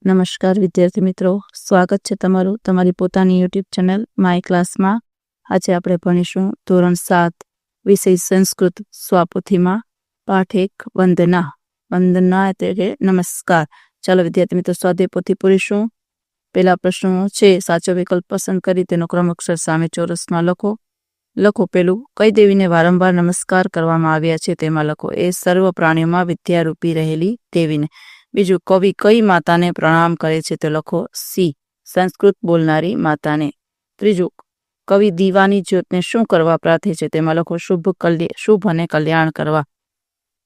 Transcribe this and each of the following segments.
નમસ્કાર વિદ્યાર્થી મિત્રો, સ્વાગત છે તમારું તમારી પોતાની યુટ્યુબ ચેનલ માય ક્લાસમાં. આજે આપણે ભણીશું ધોરણ 7 વિષય સંસ્કૃત સ્વાપોથીમાં પાઠ 1 વંદના. વંદના એટલે કે નમસ્કાર. ચાલો વિદ્યાર્થી મિત્રો, સ્વાધ્યાય પોથી પૂરીશું. પહેલા પ્રશ્નો છે, સાચો વિકલ્પ પસંદ કરી તેનો ક્રમ અક્ષર સામે ચોરસમાં લખો. પેલું, કઈ દેવીને વારંવાર નમસ્કાર કરવામાં આવ્યા છે તેમાં લખો. એ સર્વ પ્રાણીઓમાં વિદ્યારૂપી રહેલી દેવીને. બીજું, કવિ કઈ માતાને પ્રણામ કરે છે તો લખો. સી, સંસ્કૃત બોલનારી માતાને. ત્રીજું, કવિ દીવાની જ્યોતને શું કરવા પ્રાર્થે છે તેમાં લખો. શુભ અને કલ્યાણ કરવા.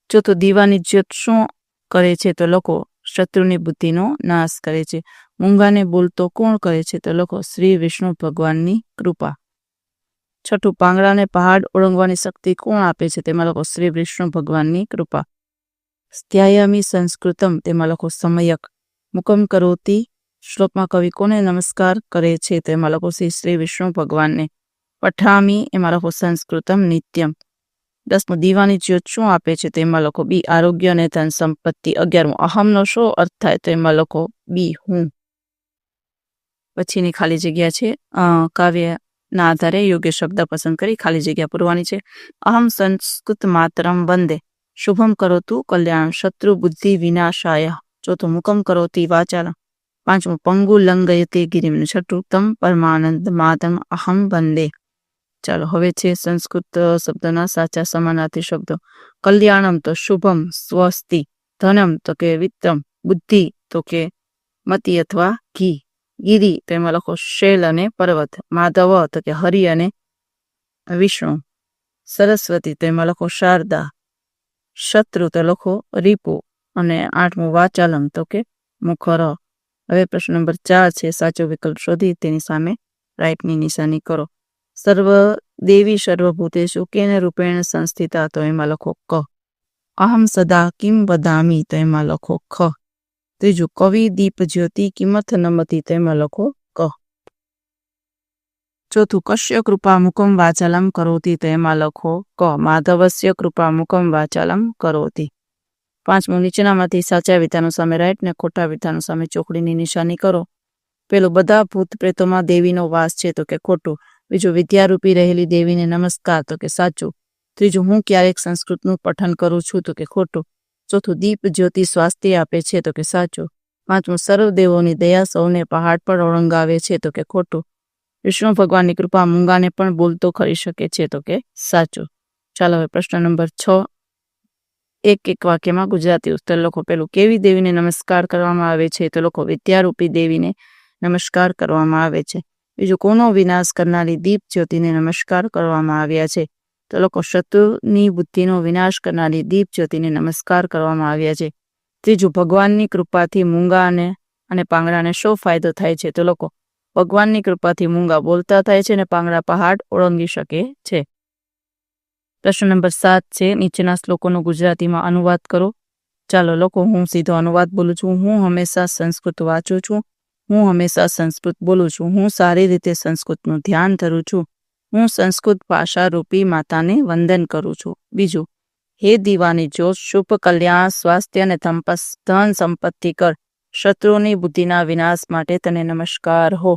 ચોથું, દીવાની જ્યોત શું કરે છે તો લખો. શત્રુની બુદ્ધિનો નાશ કરે છે. મૂંગાને બોલતો કોણ કરે છે તો લખો. શ્રી વિષ્ણુ ભગવાનની કૃપા. છઠ્ઠું, પાંગડાને પહાડ ઓળંગવાની શક્તિ કોણ આપે છે તેમાં લખો. શ્રી વિષ્ણુ ભગવાનની કૃપા. ધ્યાયામી સંસ્કૃતમ તેમાં લખો. સમયક. મુકમ કરોતી શ્લોકમાં કવિ કોને નમસ્કાર કરે છે તેમાં લખો. શ્રી વિષ્ણુ ભગવાનને. પઠામી એમાં લખો. સંસ્કૃતમ નિત્યમ. 10મું, દીવાની જ્યોત શું આપે છે તેમાં લખો. બી, આરોગ્ય અને ધન સંપત્તિ. 11મું, અહમનો શો અર્થ થાય તેમાં લખો. બી, હું. પછીની ખાલી જગ્યા છે. કાવ્યના આધારે યોગ્ય શબ્દ પસંદ કરી ખાલી જગ્યા પૂરવાની છે. અહમ સંસ્કૃત માતરમ વંદે. શુભમ કરોતુ કલ્યાણ. શત્રુ બુદ્ધિ વિનાશાય. ચોથું, મુકમ કરોતી વાચાલમ. 5મું, પંગુ લંગયતે ગિરિમ. 6ઠું, તમ પરમાનંદ માતમ અહમ વંદે. ચાલો હવે છે સંસ્કૃત શબ્દના સાચા સમાનાર્થી શબ્દો. કલ્યાણમ તો શુભમ, સ્વસ્તિ. ધનમ તો કે વિત્તમ. બુદ્ધિ તો કે મતિ અથવા ઘી. ગિરી તો એમાં લખો શૈલ અને પર્વત. માધવ તો કે હરિ અને વિષ્ણુ. સરસ્વતી તો એમાં લખો શારદા. શત્રુ તો લખો રીપુ. અને 8મું, વાચાલમ તો કે મુખર. હવે પ્રશ્ન નંબર 4 છે, સાચો વિકલ્પ શોધી તેની સામે રાઈટની નિશાની કરો. સર્વ દેવી સર્વભૂતેષુ કેન રૂપેણ સંસ્થિતા તો એમાં લખો ક. અહમ સદા કિમ વદામી તો એમાં લખો ખ. ત્રીજું, કવિ દીપ જ્યોતિ કિમથ નમતી તો એમાં લખો ક. ચોથું, કશ્ય કૃપા મુકમ વાચાલમ કરોતી તો એમાં લખો ક. માધવસ્ય કૃપા મુકમ વાચાલમ કરોતી. 5મું, નીચેનામાંથી સાચા વિધાનો સામે રાઈટ ને ખોટા વિધાનો સામે ચોકડીની નિશાની કરો. પેલું, બધા ભૂત પ્રેતોમાં દેવીનો વાસ છે તો કે ખોટું. બીજું, વિદ્યારૂપી રહેલી દેવીને નમસ્કાર તો કે સાચું. ત્રીજું, હું ક્યારેક સંસ્કૃતનું પઠન કરું છું તો કે ખોટું. ચોથું, દીપ જ્યોતિ સ્વાસ્થ્ય આપે છે તો કે સાચું. 5મું, સર્વ દેવોની દયા સૌને પહાડ પર ઓળંગાવે છે તો કે ખોટું. વિષ્ણુ ભગવાનની કૃપા મૂંગાને પણ બોલતો કરી શકે છે તો કે સાચું. ચાલો હવે પ્રશ્ન નંબર 6. એક વાક્યમાં ગુજરાતી ઉત્તર લખો. પેલું, કેવી દેવીને નમસ્કાર કરવામાં આવે છે તો લખો. વિદ્યારૂપી દેવીને નમસ્કાર કરવામાં આવે છે. બીજું, કોનો વિનાશ કરનારી દીપ જ્યોતિને નમસ્કાર કરવામાં આવ્યા છે તો લખો. શત્રુની બુદ્ધિનો વિનાશ કરનારી દીપ જ્યોતિને નમસ્કાર કરવામાં આવ્યા છે. ત્રીજું, ભગવાનની કૃપાથી મૂંગા અને પાંગડાને શો ફાયદો થાય છે તો લખો. ભગવાનની કૃપાથી મૂંગા બોલતા થાય છે અને પાંગડા પહાડ ઓળંગી શકે છે. પ્રશ્ન નંબર 7 છે, નીચેના શ્લોકોનો ગુજરાતીમાં અનુવાદ કરો. ચાલો લખો. હું સીધો અનુવાદ બોલું છું. હું હંમેશા સંસ્કૃત વાંચું છું. હું હંમેશા સંસ્કૃત બોલું છું. હું સારી રીતે સંસ્કૃતનું ધ્યાન ધરું છું. હું સંસ્કૃત ભાષા રૂપી માતાને વંદન કરું છું. બીજું, હે દીવાની જ્યોત, શુભ કલ્યાણ, સ્વાસ્થ્ય અને ધન સંપત્તિ કર. શત્રુઓની બુદ્ધિના વિનાશ માટે તને નમસ્કાર હો.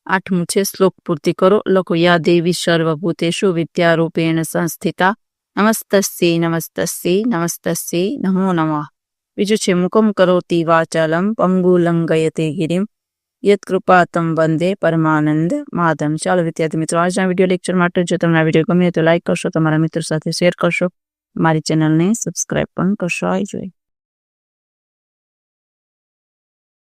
8મું છે, શ્લોક પૂર્તિ કરો. લખો. યા દેવી સર્વભૂતેષુ વિદ્યારૂપેણ સંસ્થિતા નમસ્તસ્યૈ નમસ્તસ્યૈ નમસ્તસ્યૈ નમો નમઃ. બીજું છે, મુકમ કરોતી વાચાલમ પંગુ લંઘયતે ગિરિમ યત કૃપા તમ વંદે પરમાનંદ માધમ. ચાલો વિદ્યાર્થી મિત્રો, આજના વિડીયો લેક્ચર માટે જો તમને આ વિડીયો ગમે તો લાઈક કરશો, તમારા મિત્રો સાથે શેર કરશો, મારી ચેનલને સબસ્ક્રાઈબ પણ કરશો. આવી જોઈએ.